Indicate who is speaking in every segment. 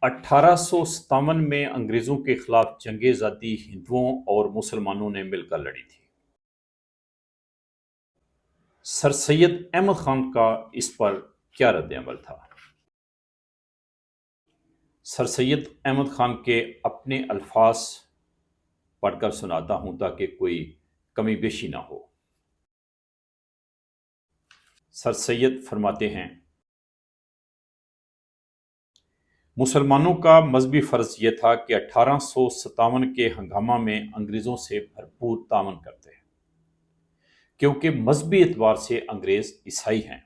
Speaker 1: 1857 میں انگریزوں کے خلاف جنگ آزادی ہندوؤں اور مسلمانوں نے مل کر لڑی تھی۔ سر سید احمد خان کا اس پر کیا رد عمل تھا؟ سر سید احمد خان کے اپنے الفاظ پڑھ کر سناتا ہوں تاکہ کوئی کمی بیشی نہ ہو۔ سر سید فرماتے ہیں، مسلمانوں کا مذہبی فرض یہ تھا کہ 1857 کے ہنگامہ میں انگریزوں سے بھرپور تعاون کرتے ہیں، کیونکہ مذہبی اعتبار سے انگریز عیسائی ہیں،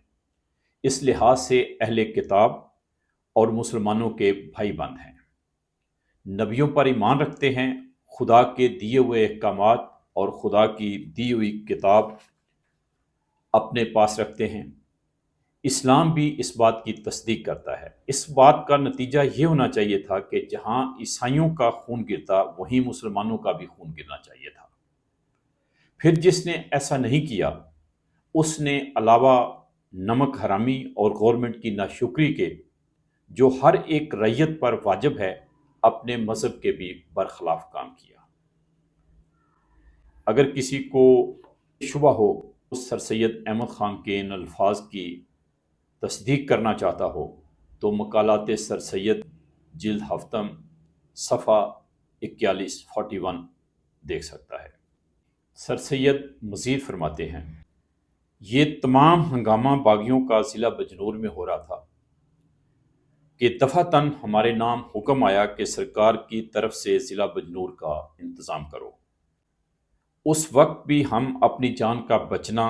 Speaker 1: اس لحاظ سے اہل کتاب اور مسلمانوں کے بھائی بند ہیں، نبیوں پر ایمان رکھتے ہیں، خدا کے دیے ہوئے احکامات اور خدا کی دی ہوئی کتاب اپنے پاس رکھتے ہیں۔ اسلام بھی اس بات کی تصدیق کرتا ہے۔ اس بات کا نتیجہ یہ ہونا چاہیے تھا کہ جہاں عیسائیوں کا خون گرتا وہیں مسلمانوں کا بھی خون گرنا چاہیے تھا۔ پھر جس نے ایسا نہیں کیا اس نے علاوہ نمک حرامی اور گورنمنٹ کی ناشکری کے، جو ہر ایک رعیت پر واجب ہے، اپنے مذہب کے بھی برخلاف کام کیا۔ اگر کسی کو شبہ ہو سر سید احمد خان کے ان الفاظ کی تصدیق کرنا چاہتا ہو تو مقالات سر سید جلد ہفتم صفحہ 41-41 دیکھ سکتا ہے۔ سر سید مزید فرماتے ہیں، یہ تمام ہنگامہ باغیوں کا ضلع بجنور میں ہو رہا تھا کہ دفعتاً ہمارے نام حکم آیا کہ سرکار کی طرف سے ضلع بجنور کا انتظام کرو۔ اس وقت بھی ہم اپنی جان کا بچنا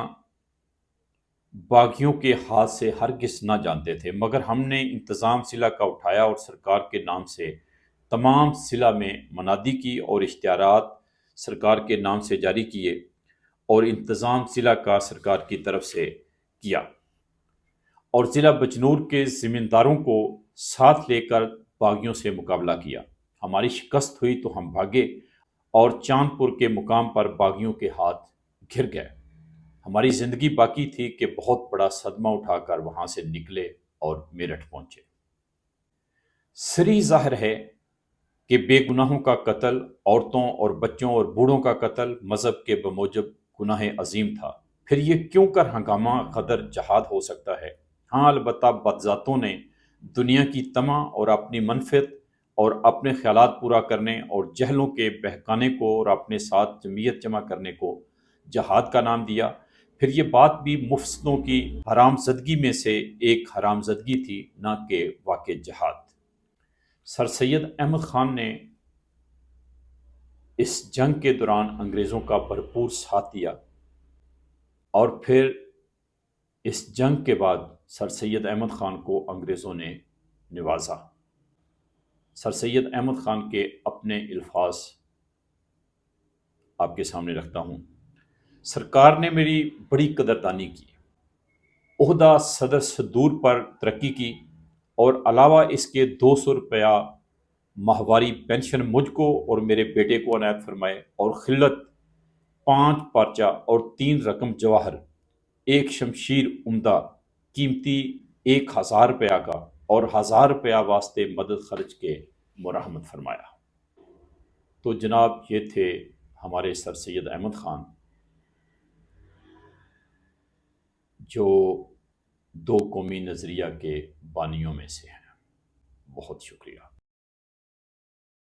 Speaker 1: باغیوں کے ہاتھ سے ہرگز نہ جانتے تھے، مگر ہم نے انتظام ضلع کا اٹھایا اور سرکار کے نام سے تمام ضلع میں منادی کی اور اشتہارات سرکار کے نام سے جاری کیے اور انتظام ضلع کا سرکار کی طرف سے کیا، اور ضلع بجنور کے زمینداروں کو ساتھ لے کر باغیوں سے مقابلہ کیا۔ ہماری شکست ہوئی تو ہم بھاگے اور چاند پور کے مقام پر باغیوں کے ہاتھ گھر گئے۔ ہماری زندگی باقی تھی کہ بہت بڑا صدمہ اٹھا کر وہاں سے نکلے اور میرٹھ پہنچے۔ صریح ظاہر ہے کہ بے گناہوں کا قتل، عورتوں اور بچوں اور بوڑھوں کا قتل مذہب کے بموجب گناہ عظیم تھا۔ پھر یہ کیوں کر ہنگامہ قدر جہاد ہو سکتا ہے؟ ہاں، البتہ بدذاتوں نے دنیا کی طمع اور اپنی منفعت اور اپنے خیالات پورا کرنے اور جہلوں کے بہکانے کو اور اپنے ساتھ جمعیت جمع کرنے کو جہاد کا نام دیا۔ پھر یہ بات بھی مفسدوں کی حرام زدگی میں سے ایک حرام زدگی تھی، نہ کہ واقع جہاد۔ سر سید احمد خان نے اس جنگ کے دوران انگریزوں کا بھرپور ساتھ دیا، اور پھر اس جنگ کے بعد سر سید احمد خان کو انگریزوں نے نوازا۔ سر سید احمد خان کے اپنے الفاظ آپ کے سامنے رکھتا ہوں۔ سرکار نے میری بڑی قدردانی کی، عہدہ صدر صدور پر ترقی کی، اور علاوہ اس کے 200 روپیہ ماہواری پینشن مجھ کو اور میرے بیٹے کو عنایت فرمائے، اور خلعت 5 پارچہ اور 3 رقم جواہر، 1 شمشیر عمدہ قیمتی 1000 روپیہ کا اور 1000 روپیہ واسطے مدد خرچ کے مرحمت فرمایا۔ تو جناب یہ تھے ہمارے سر سید احمد خان، جو 2 قومی نظریہ کے بانیوں میں سے ہیں۔ بہت شکریہ۔